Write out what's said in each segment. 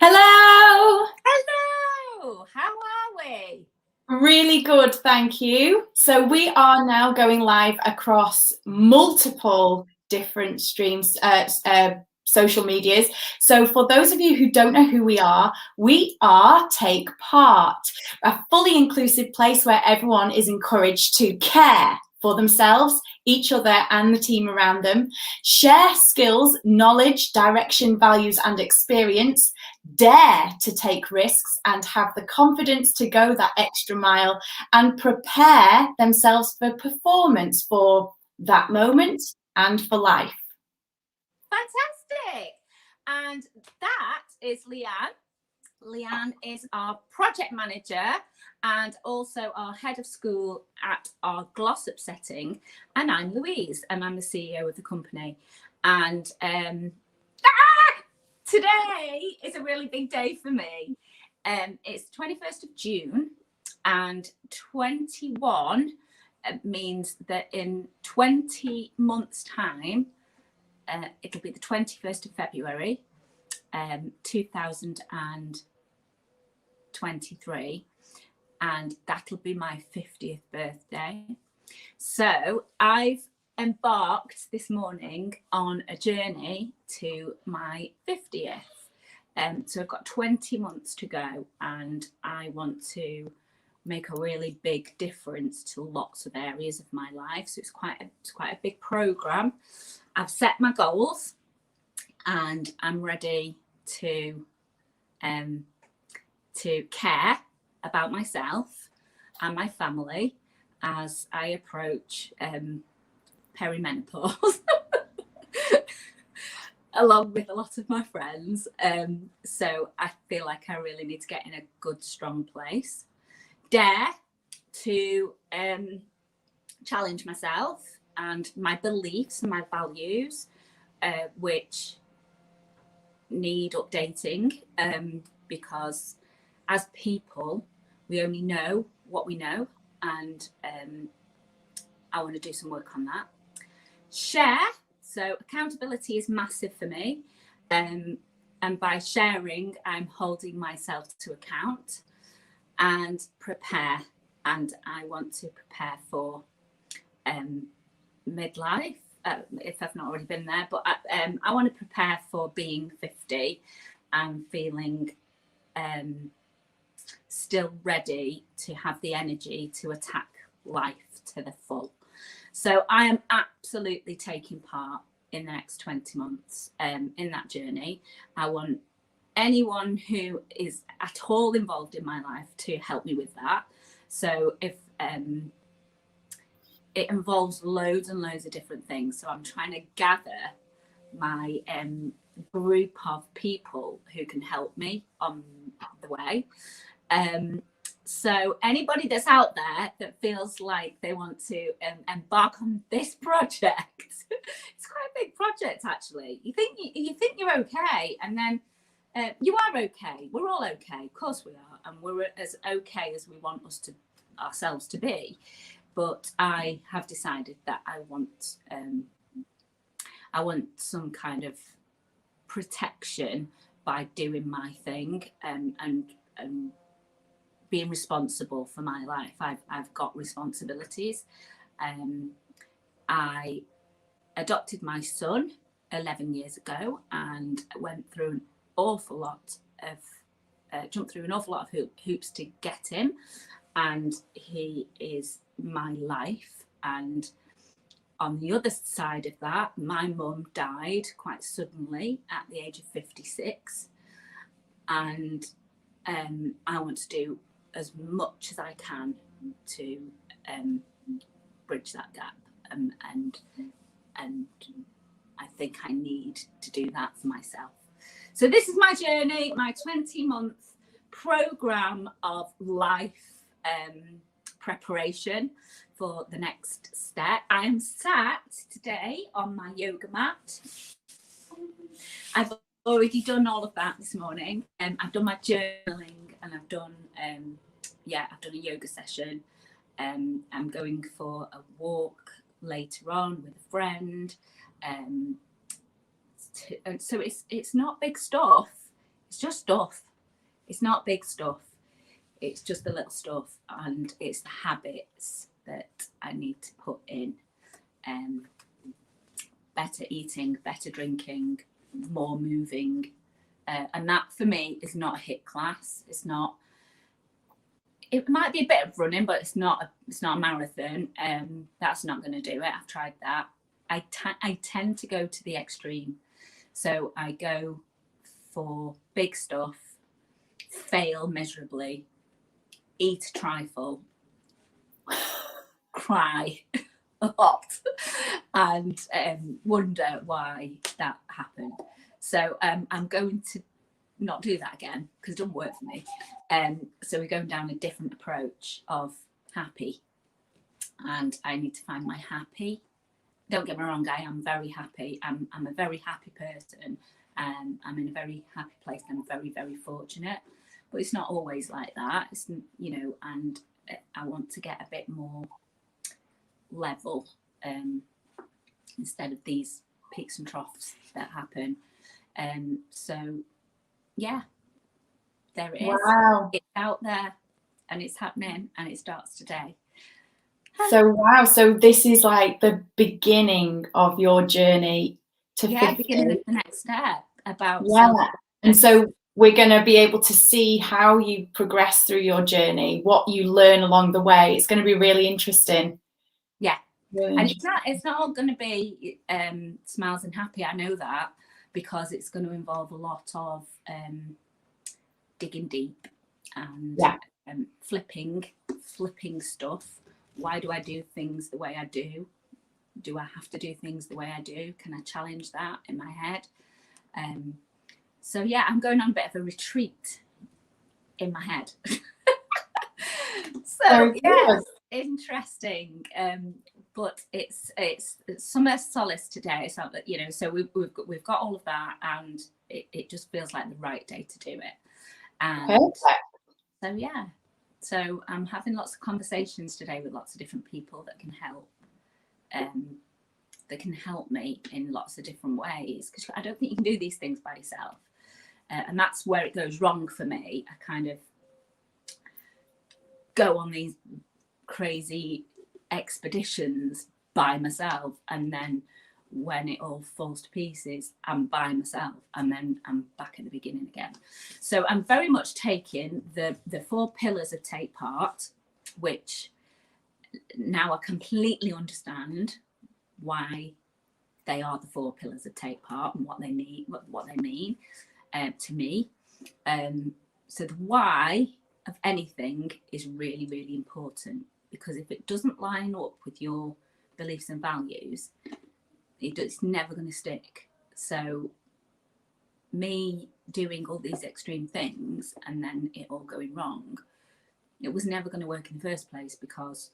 Hello! Hello! How are we? Really good, thank you. So we are now going live across multiple different streams, social medias. So for those of you who don't know who we are Take Part, a fully inclusive place where everyone is encouraged to care for themselves, each other and the team around them, share skills, knowledge, direction, values and experience, dare to take risks and have the confidence to go that extra mile and prepare themselves for performance for that moment and for life. Fantastic. And that is Leanne. Leanne is our project manager and also our head of school at our Glossop setting. And I'm Louise and I'm the CEO of the company. And today is a really big day for me. It's 21st of June and 21 means that in 20 months' time, it'll be the 21st of February, 2023, and that'll be my 50th birthday. So I've embarked this morning on a journey to my 50th. So I've got 20 months to go and I want to make a really big difference to lots of areas of my life. So it's quite a big program. I've set my goals and I'm ready to care about myself and my family as I approach perimenopause along with a lot of my friends. So I feel like I really need to get in a good, strong place. Dare to challenge myself and my beliefs and my values, which need updating, because as people, we only know what we know, and I want to do some work on that. Share. So accountability is massive for me. And by sharing, I'm holding myself to account. And prepare. And I want to prepare for midlife, if I've not already been there. But I want to prepare for being 50 and feeling still ready to have the energy to attack life to the full. So I am absolutely taking part in the next 20 months in that journey. I want anyone who is at all involved in my life to help me with that. So if it involves loads and loads of different things. So I'm trying to gather my group of people who can help me on the way. So anybody that's out there that feels like they want to embark on this project, it's quite a big project actually. You think you're okay, and then you are okay. We're all okay, of course we are, and we're as okay as we want ourselves to be. But I have decided that I want some kind of protection by doing my thing and being responsible for my life. I've got responsibilities. I adopted my son 11 years ago and went through an awful lot of jumped through an awful lot of hoops to get him, and he is my life And on the other side of that, my mum died quite suddenly at the age of 56. And I want to do as much as I can to bridge that gap. And I think I need to do that for myself. So this is my journey, my 20-month program of life preparation for the next step. I'm sat today on my yoga mat. I've already done all of that this morning. I've done my journaling, and I've done I've done a yoga session. I'm going for a walk later on with a friend. And so it's not big stuff. It's just stuff. It's not big stuff. It's just the little stuff, and it's the habits that I need to put in. Better eating, better drinking, more moving, and that for me is not a HIIT class. It's not. It might be a bit of running, but it's not a marathon. That's not going to do it. I've tried that. I tend to go to the extreme. So I go for big stuff, fail miserably, eat a trifle, cry a lot, and wonder why that happened. So I'm going to not do that again because it doesn't work for me. So we're going down a different approach of happy, and I need to find my happy. Don't get me wrong, I am very happy. I'm a very happy person. I'm in a very happy place. I'm very, very fortunate. But it's not always like that. It's, and I want to get a bit more level instead of these peaks and troughs that happen. So, yeah, there it is. Wow. It's out there, and it's happening, and it starts today. So wow, so this is like the beginning of your journey to 50. Beginning of the next step about and so we're going to be able to see how you progress through your journey, what you learn along the way. It's going to be really interesting. Really and interesting. it's not all going to be smiles and happy. I know that, because it's going to involve a lot of digging deep and flipping stuff. Why do I do things the way I do? Do I have to do things the way I do? Can I challenge that in my head? So yeah, I'm going on a bit of a retreat in my head. So yeah, interesting. But it's summer solace today. So that, so we've got all of that, and it just feels like the right day to do it. And so yeah. So I'm having lots of conversations today with lots of different people that can help me in lots of different ways, because I don't think you can do these things by yourself. And that's where it goes wrong for me. I kind of go on these crazy expeditions by myself, and then when it all falls to pieces, I'm by myself, and then I'm back at the beginning again. So I'm very much taking the 4 pillars of Take Part, which now I completely understand why they are the 4 pillars of Take Part and what they mean to me. So the why of anything is really, really important, because if it doesn't line up with your beliefs and values, it's never going to stick. So me doing all these extreme things and then it all going wrong, it was never going to work in the first place, because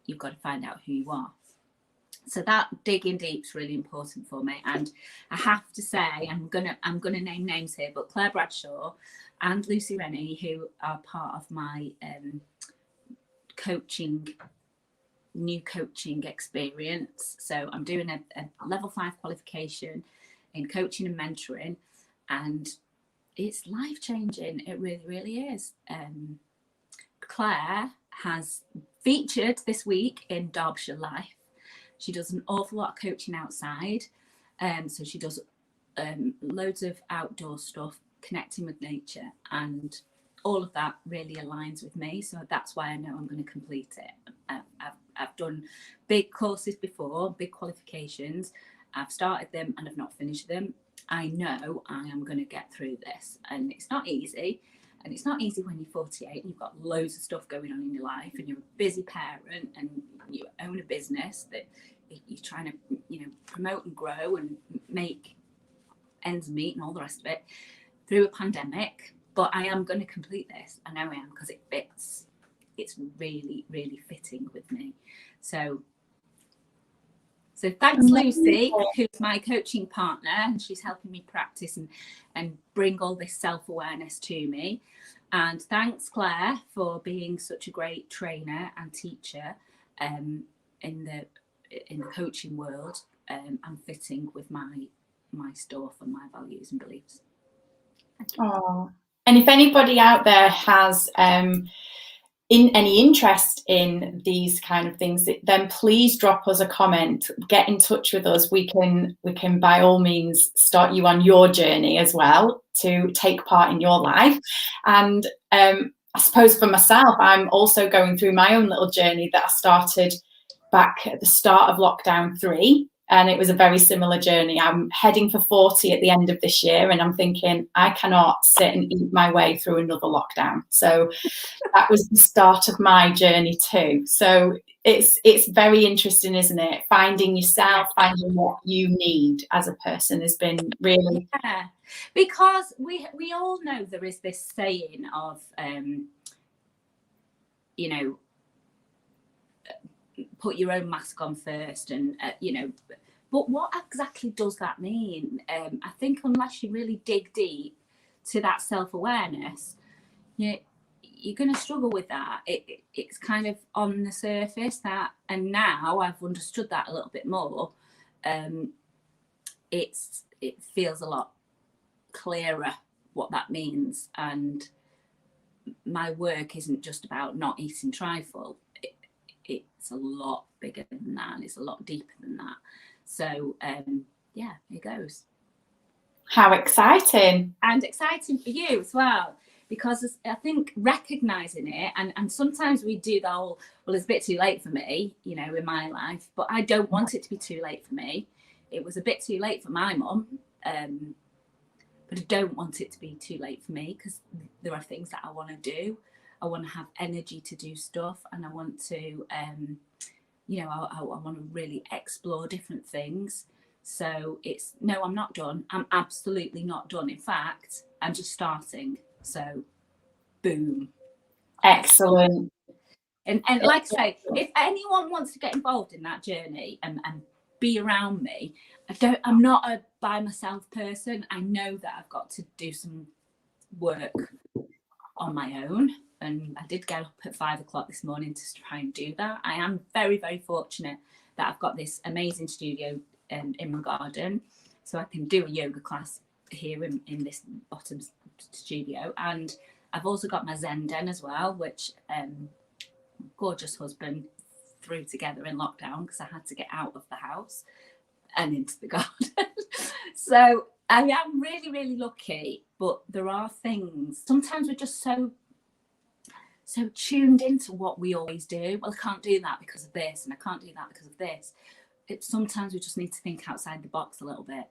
you've got to find out who you are. So that digging deep is really important for me. And I have to say, I'm gonna name names here, but Claire Bradshaw and Lucy Rennie, who are part of my new coaching experience. So I'm doing a level 5 qualification in coaching and mentoring, and it's life-changing. It really, really is. Claire has featured this week in Derbyshire Life. She does an awful lot of coaching outside. So she does loads of outdoor stuff, connecting with nature, and all of that really aligns with me. So that's why I know I'm going to complete it. I've done big courses before, big qualifications. I've started them and I've not finished them. I know I am going to get through this, and it's not easy. And it's not easy when you're 48 and you've got loads of stuff going on in your life, and you're a busy parent and you own a business that you're trying to, promote and grow and make ends meet and all the rest of it through a pandemic. But I am going to complete this. I know I am, because it fits. It's really, really fitting with me. So thanks, Lucy, who's my coaching partner, and she's helping me practice and bring all this self-awareness to me. And thanks, Claire, for being such a great trainer and teacher in the coaching world, and fitting with my stuff and my values and beliefs. Oh, and if anybody out there has any interest in these kind of things, then please drop us a comment, get in touch with us. We can by all means start you on your journey as well to take part in your life. And I suppose for myself, I'm also going through my own little journey that I started back at the start of lockdown 3. And it was a very similar journey. I'm heading for 40 at the end of this year, and I'm thinking I cannot sit and eat my way through another lockdown. So that was the start of my journey too. So it's very interesting, isn't it? Finding yourself, finding what you need as a person has been really. Yeah, because we all know there is this saying of, put your own mask on first, and but what exactly does that mean? I think unless you really dig deep to that self-awareness, you're going to struggle with that. It's kind of on the surface that, and now I've understood that a little bit more. It feels a lot clearer what that means, and my work isn't just about not eating trifle. It's a lot bigger than that, and it's a lot deeper than that. So here goes. How exciting. And exciting for you as well, because I think recognizing it, and sometimes we do the whole, well, it's a bit too late for me, in my life, but I don't want it to be too late for me. It was a bit too late for my mum, but I don't want it to be too late for me, because there are things that I want to do. I want to have energy to do stuff, and I want to, I want to really explore different things. So no, I'm not done. I'm absolutely not done. In fact, I'm just starting. So, boom. Excellent. And like I say, if anyone wants to get involved in that journey and be around me, I'm not a by myself person. I know that I've got to do some work on my own. And I did get up at 5 o'clock this morning to try and do that. I am very, very fortunate that I've got this amazing studio in my garden, so I can do a yoga class here in this bottom studio. And I've also got my Zen den as well, which gorgeous husband threw together in lockdown, because I had to get out of the house and into the garden. So I am really, really lucky, but there are things, sometimes we're just so tuned into what we always do. Well, I can't do that because of this, and I can't do that because of this. Sometimes we just need to think outside the box a little bit,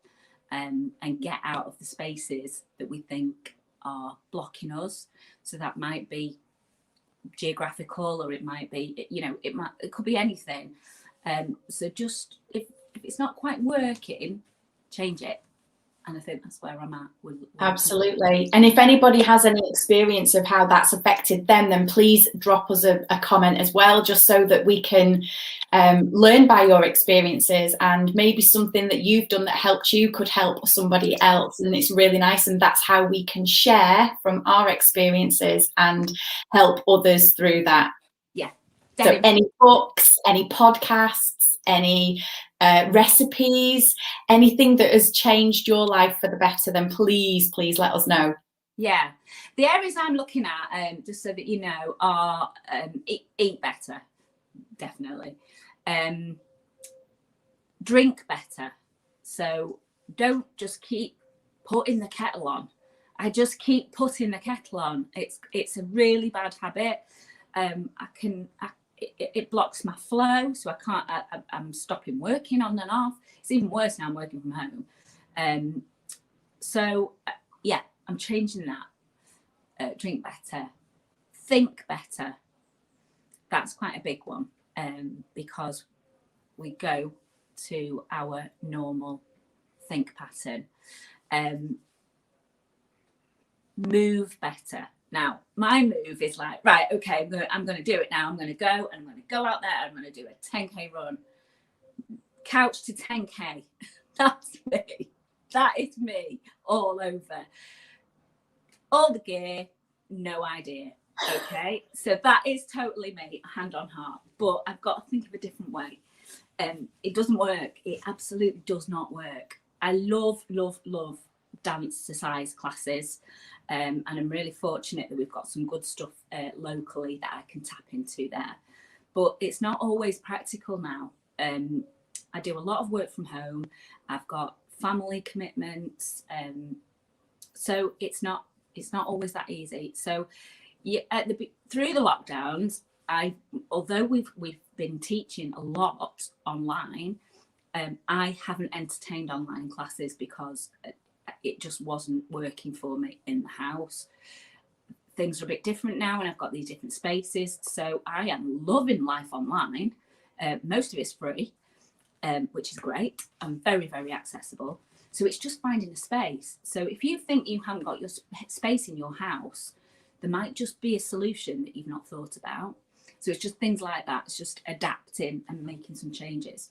and get out of the spaces that we think are blocking us. So that might be geographical, or it might be, it could be anything. So just if it's not quite working, change it. And I think that's where I'm at. Absolutely. And if anybody has any experience of how that's affected them, then please drop us a comment as well, just so that we can learn by your experiences, and maybe something that you've done that helped you could help somebody else. And it's really nice. And that's how we can share from our experiences and help others through that. Yeah. So any books, any podcasts, any recipes, anything that has changed your life for the better, then please let us know. Yeah, the areas I'm looking at, just so that you know, are eat better, definitely, drink better. So don't just keep putting the kettle on. I just keep putting the kettle on. It's a really bad habit. it blocks my flow, so I can't. I'm stopping working on and off. It's even worse now. I'm working from home. So yeah, I'm changing that. Drink better, think better. That's quite a big one, because we go to our normal think pattern. Move better. Now, my move is like, right, okay, I'm going to do it now. I'm going to go and I'm going to go out there. I'm going to do a 10K run. Couch to 10K. That's me. That is me all over. All the gear, no idea. Okay, so that is totally me, hand on heart. But I've got to think of a different way. It doesn't work. It absolutely does not work. I love dance to size classes, and I'm really fortunate that we've got some good stuff locally that I can tap into there. But it's not always practical now. I do a lot of work from home. I've got family commitments, so it's not always that easy. So yeah, through the lockdowns, although we've been teaching a lot online, I haven't entertained online classes because it just wasn't working for me in the house. Things are a bit different now, and I've got these different spaces. So I am loving life online. Most of it's free, which is great. I'm very, very accessible. So it's just finding a space. So if you think you haven't got your space in your house, there might just be a solution that you've not thought about. So it's just things like that. It's just adapting and making some changes.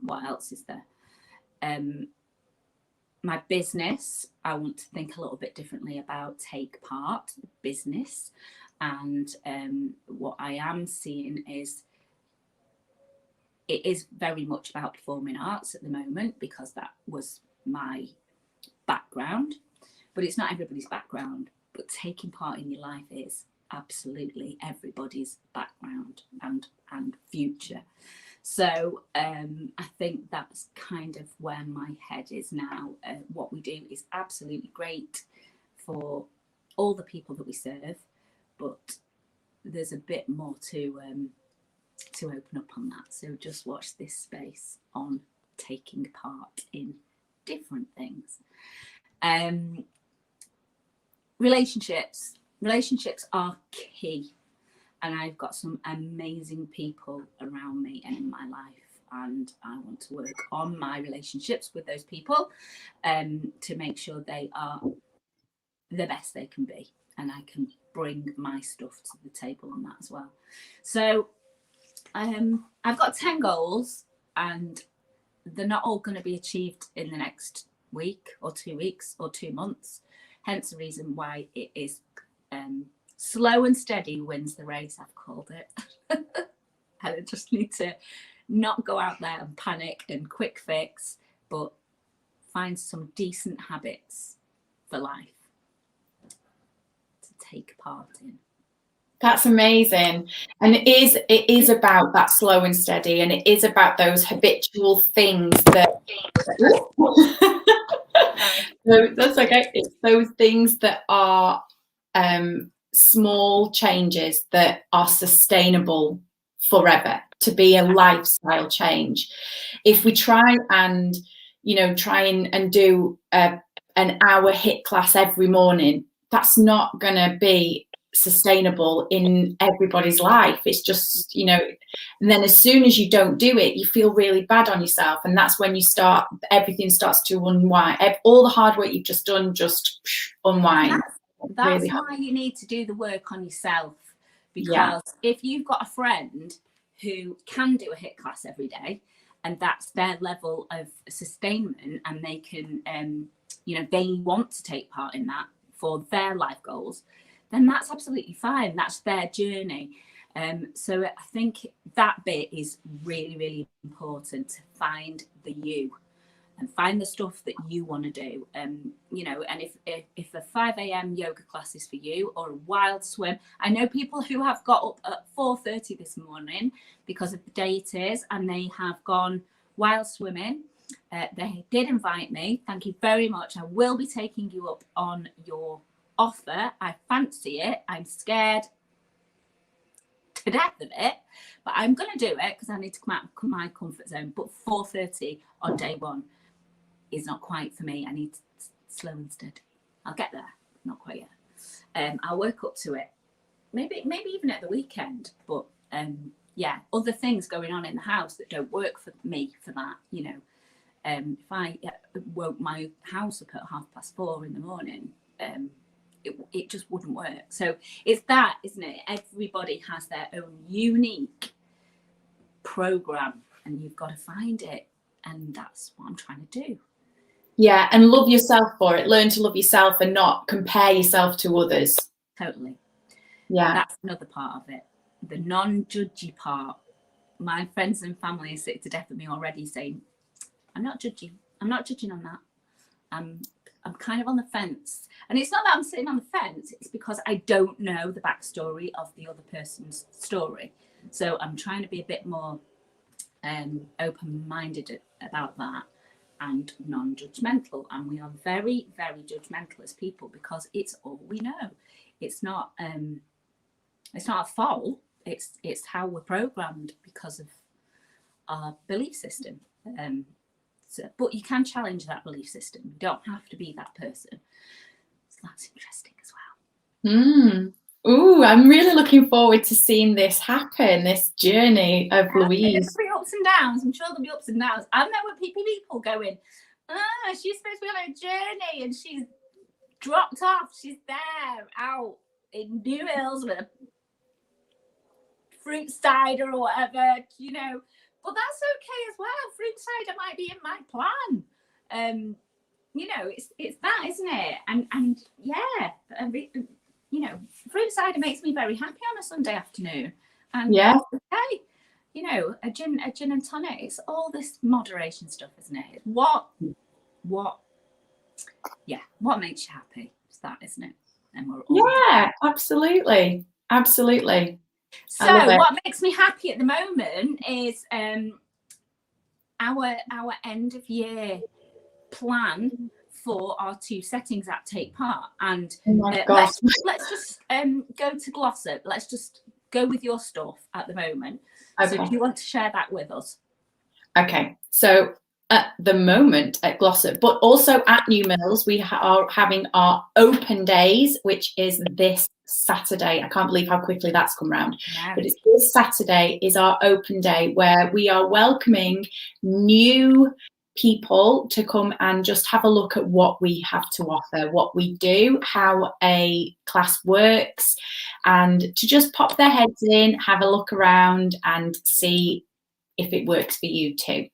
What else is there? My business, I want to think a little bit differently about Take Part business. And what I am seeing is it is very much about performing arts at the moment, because that was my background. But it's not everybody's background. But taking part in your life is absolutely everybody's background and future. So I think that's kind of where my head is now. What we do is absolutely great for all the people that we serve, but there's a bit more to open up on that. So just watch this space on taking part in different things. Relationships are key, and I've got some amazing people around me and in my life, and I want to work on my relationships with those people to make sure they are the best they can be, and I can bring my stuff to the table on that as well. So I've got 10 goals, and they're not all going to be achieved in the next week or 2 weeks or 2 months. Hence the reason why it is slow and steady wins the race, I've called it. And I just need to not go out there and panic and quick fix, but find some decent habits for life to take part in. That's amazing. And it is about that slow and steady, and it is about those habitual things that so that's okay. It's those things that are small changes that are sustainable forever, to be a lifestyle change. If we try and do an hour HIIT class every morning, that's not going to be sustainable in everybody's life. It's just, and then as soon as you don't do it, you feel really bad on yourself, and that's when everything starts to unwind. All the hard work you've just done just unwind. That's really why you need to do the work on yourself, because if you've got a friend who can do a HIIT class every day, and that's their level of sustainment, and they can they want to take part in that for their life goals, then that's absolutely fine. That's their journey. So I think that bit is really, really important, to find the you and find the stuff that you want to do. And if a 5 a.m. yoga class is for you, or a wild swim. I know people who have got up at 4:30 this morning because of the day it is, and they have gone wild swimming. They did invite me. Thank you very much. I will be taking you up on your offer. I fancy it. I'm scared. to death of it, but I'm going to do it because I need to come out of my comfort zone. But 4:30 on day one is not quite for me. I need to slow and steady. I'll get there, not quite yet. I'll work up to it. Maybe even at the weekend, but yeah, other things going on in the house that don't work for me for that, you know. If I woke my house up at 4:30 in the morning, it just wouldn't work. So it's that, isn't it? Everybody has their own unique program, and you've got to find it, and that's what I'm trying to do. Yeah, and love yourself for it. Learn to love yourself and not compare yourself to others. Totally. Yeah, that's another part of it, the non-judgy part. My friends and family are sick to death of me already saying, I'm not judging on that. I'm kind of on the fence. And it's not that I'm sitting on the fence, it's because I don't know the backstory of the other person's story. So I'm trying to be a bit more open-minded about that and non-judgmental. And we are very, very judgmental as people because it's all we know. It's not a fault. It's how we're programmed because of our belief system. But you can challenge that belief system. You don't have to be that person. So that's interesting as well. Ooh, I'm really looking forward to seeing this happen, this journey of Louise. There'll be ups and downs. I'm sure there'll be ups and downs. I know when people going, she's supposed to be on a journey and she's dropped off. She's there out in New Hills with a fruit cider or whatever, you know. But that's okay as well. Fruit cider might be in my plan. You know, it's that, isn't it? And yeah, you know, fruit cider makes me very happy on a Sunday afternoon. And yeah, okay, you know, a gin and tonic. It's all this moderation stuff, isn't it? What makes you happy? It's that, isn't it? And we're all absolutely. So what makes me happy at the moment is our end of year plan for our 2 settings at Take Part. And let's just go to Glossop. Let's just go with your stuff at the moment. Okay. So do you want to share that with us? Okay, so at the moment at Glossop, but also at New Mills, we are having our open days, which is this Saturday. I can't believe how quickly that's come round. Yeah. But it's this Saturday is our open day where we are welcoming new people to come and just have a look at what we have to offer, what we do, how a class works, and to just pop their heads in, have a look around and see if it works for you too.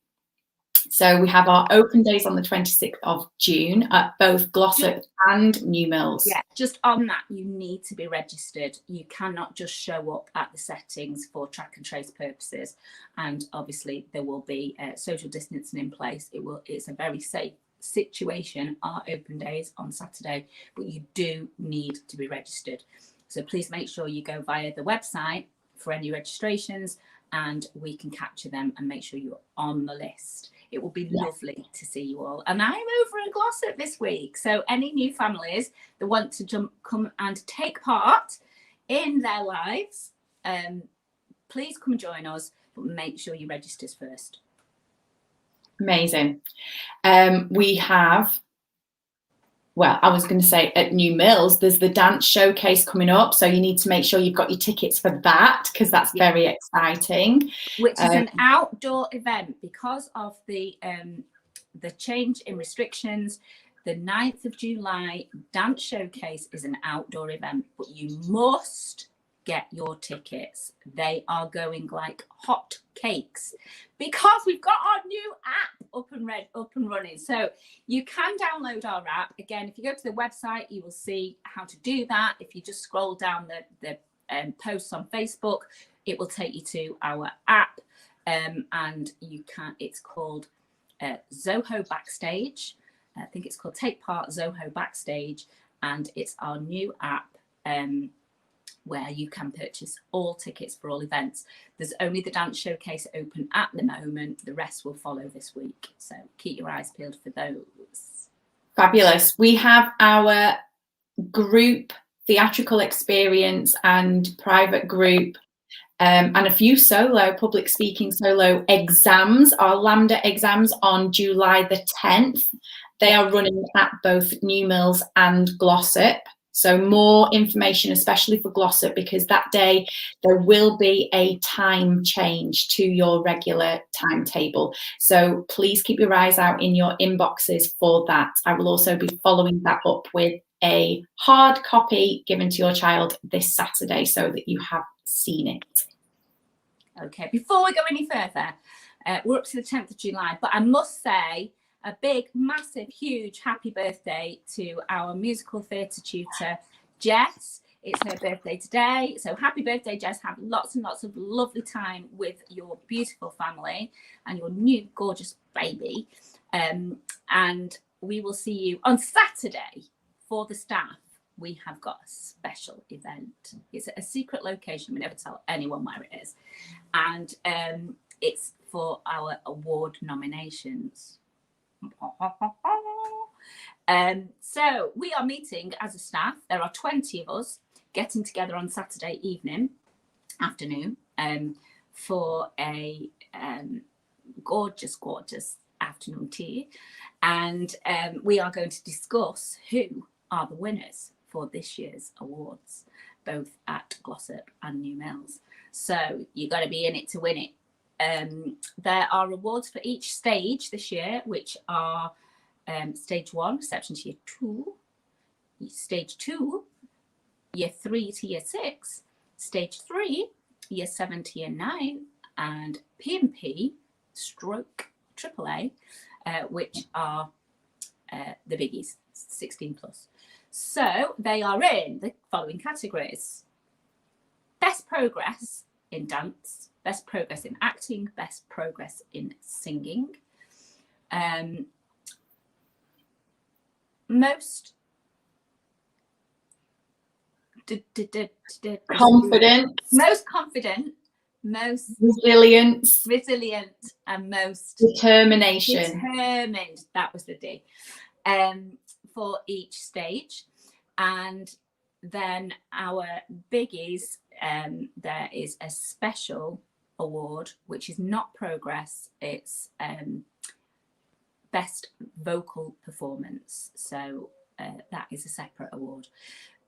So we have our open days on the 26th of June at both Glossop and New Mills. Yeah, just on that, you need to be registered. You cannot just show up at the settings for track and trace purposes. And obviously there will be social distancing in place. It's a very safe situation, our open days on Saturday, but you do need to be registered. So please make sure you go via the website for any registrations and we can capture them and make sure you're on the list. It will be lovely to see you all. And I'm over in Glossop this week. So any new families that want to come and take part in their lives, please come and join us, but make sure you register first. Amazing. We have, well, I was going to say at New Mills, there's the dance showcase coming up. So you need to make sure you've got your tickets for that because that's very exciting. Which is an outdoor event because of the change in restrictions. The 9th of July dance showcase is an outdoor event, but you must get your tickets. They are going like hot cakes because we've got our new app up and running. So you can download our app. Again, if you go to the website, you will see how to do that. If you just scroll down the posts on Facebook, it will take you to our app, and you can. It's called Zoho Backstage. I think it's called Take Part Zoho Backstage, and it's our new app. Where you can purchase all tickets for all events. There's only the dance showcase open at the moment. The rest will follow this week. So keep your eyes peeled for those. Fabulous. We have our group theatrical experience and private group and a few solo, public speaking solo exams, our LAMDA exams on July the 10th. They are running at both New Mills and Glossop. So more information, especially for Glossop, because that day there will be a time change to your regular timetable. So please keep your eyes out in your inboxes for that. I will also be following that up with a hard copy given to your child this Saturday so that you have seen it. Okay, before we go any further, we're up to the 10th of July, but I must say a big, massive, huge happy birthday to our musical theatre tutor, Jess. It's her birthday today. So happy birthday, Jess. Have lots and lots of lovely time with your beautiful family and your new gorgeous baby. And we will see you on Saturday. For the staff, we have got a special event. It's a secret location. We never tell anyone where it is. And it's for our award nominations. So we are meeting as a staff. There are 20 of us getting together on Saturday afternoon for a gorgeous afternoon tea, and we are going to discuss who are the winners for this year's awards, both at Glossop and New Mills. So you got to be in it to win it. There are awards for each stage this year, which are stage 1, reception to year 2, stage 2, year 3 to year 6, stage 3, year 7 to year 9, and P&P stroke AAA, which are the biggies, 16 plus. So they are in the following categories: best progress in dance, best progress in acting, best progress in singing, most Confident, most resilient, and most determination. Determined, that was the D, for each stage. And then our biggies, there is a special award, which is not progress, it's best vocal performance. So that is a separate award,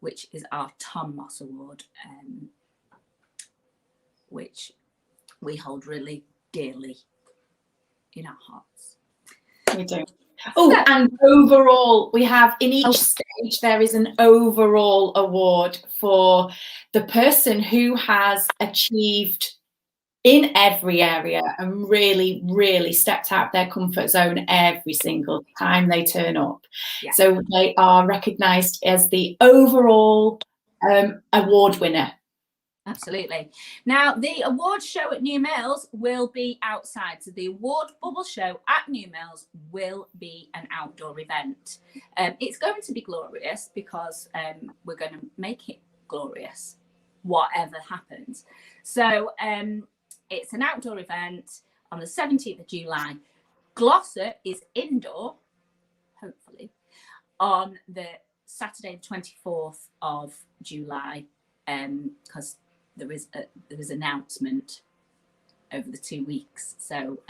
which is our Tom Moss Award, which we hold really dearly in our hearts. We do. Oh, and overall, we have in each stage, there is an overall award for the person who has achieved in every area and really, really stepped out their comfort zone every single time they turn up. Yeah. So they are recognised as the overall award winner. Absolutely. Now, the award show at New Mills will be outside. So the award bubble show at New Mills will be an outdoor event. It's going to be glorious because we're going to make it glorious, whatever happens. So it's an outdoor event on the 17th of July. Glossop is indoor, hopefully, on the Saturday, the 24th of July, because there is announcement over the 2 weeks. So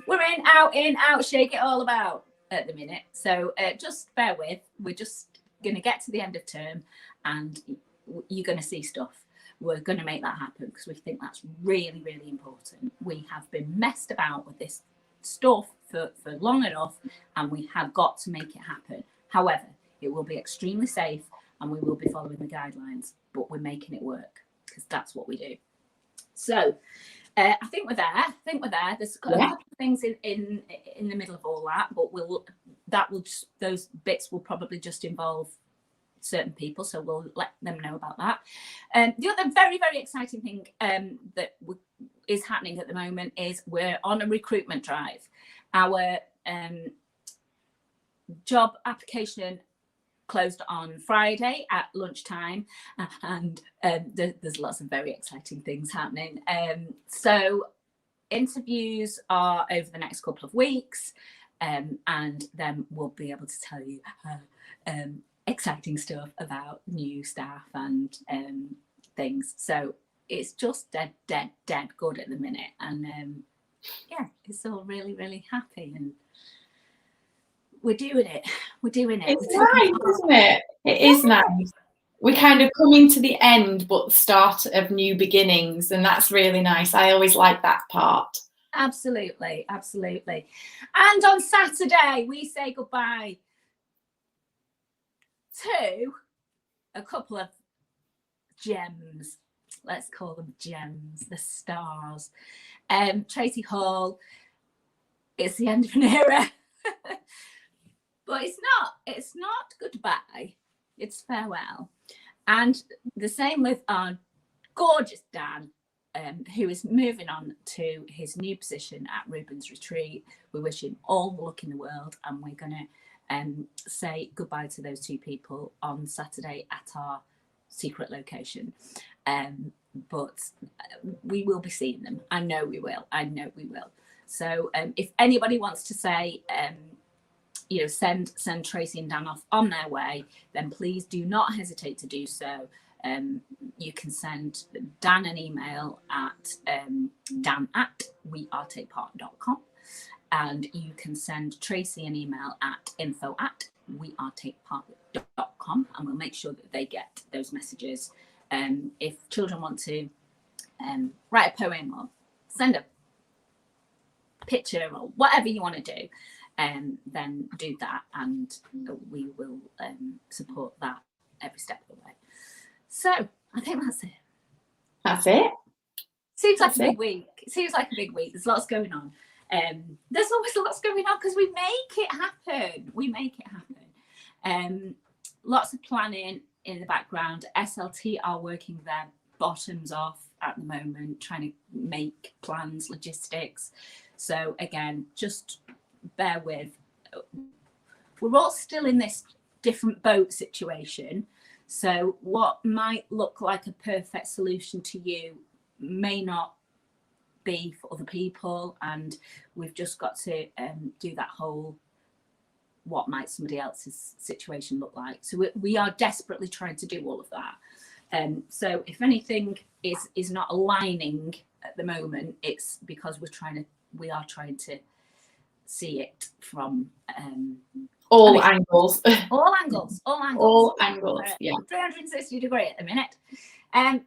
we're in, out, shake it all about at the minute. So just bear with. We're just going to get to the end of term and you're going to see stuff. We're going to make that happen because we think that's really, really important. We have been messed about with this stuff for long enough and we have got to make it happen. However, it will be extremely safe and we will be following the guidelines, but we're making it work because that's what we do. So I think we're there. There's a couple of things in the middle of all that, but those bits will probably just involve certain people, so we'll let them know about that. The other very, very exciting thing that is happening at the moment is we're on a recruitment drive. Our job application closed on Friday at lunchtime, and there's lots of very exciting things happening. So interviews are over the next couple of weeks, and then we'll be able to tell you exciting stuff about new staff and things. So it's just dead good at the minute. And yeah, it's all really, really happy, and we're doing it. It's nice, isn't it? It is nice. We're kind of coming to the end, but the start of new beginnings, and that's really nice. I always like that part. Absolutely. And on Saturday, we say goodbye to a couple of gems. Let's call them gems, the stars. Tracy Hall, it's the end of an era. But it's not goodbye, it's farewell. And the same with our gorgeous Dan, who is moving on to his new position at Reuben's Retreat. We wish him all the luck in the world, and we're going to say goodbye to those two people on Saturday at our secret location. But we will be seeing them. I know we will. So if anybody wants to say, send Tracy and Dan off on their way, then please do not hesitate to do so. You can send Dan an email at dan@wearetakepart.com, and you can send Tracy an email at info@wearetakepart.com, and we'll make sure that they get those messages. If children want to write a poem or send a picture or whatever you want to do, then do that, and we will support that every step of the way. So I think that's it. That's it. Seems like a big week. There's lots going on. There's always lots going on because we make it happen. Lots of planning in the background. SLT are working their bottoms off at the moment, trying to make plans, logistics. So again, just bear with. We're all still in this different boat situation. So what might look like a perfect solution to you may not be for other people. And we've just got to do that whole, what might somebody else's situation look like? So we are desperately trying to do all of that. So if anything is not aligning at the moment, it's because we are trying to see it from all angles. All angles. Yeah. 360 degree at the minute.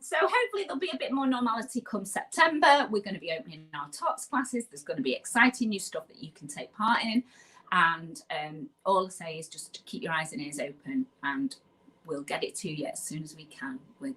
So hopefully there'll be a bit more normality come September. We're going to be opening our TOTS classes. There's going to be exciting new stuff that you can take part in. And all I say is just keep your eyes and ears open, and we'll get it to you as soon as we can. We're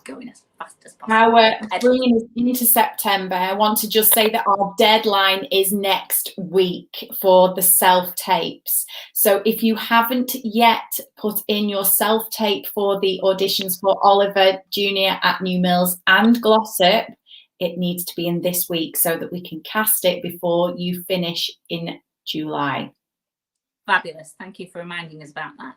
going as fast as possible. Now we're bringing us into September. I want to just say that our deadline is next week for the self-tapes. So if you haven't yet put in your self-tape for the auditions for Oliver Junior at New Mills and Glossop, it needs to be in this week so that we can cast it before you finish in July. Fabulous. Thank you for reminding us about that.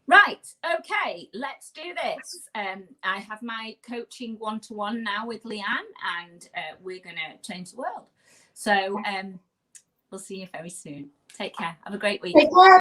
Right, okay, let's do this. I have my coaching one-to-one now with Leanne, and we're going to change the world. So we'll see you very soon. Take care. Have a great week. Take care.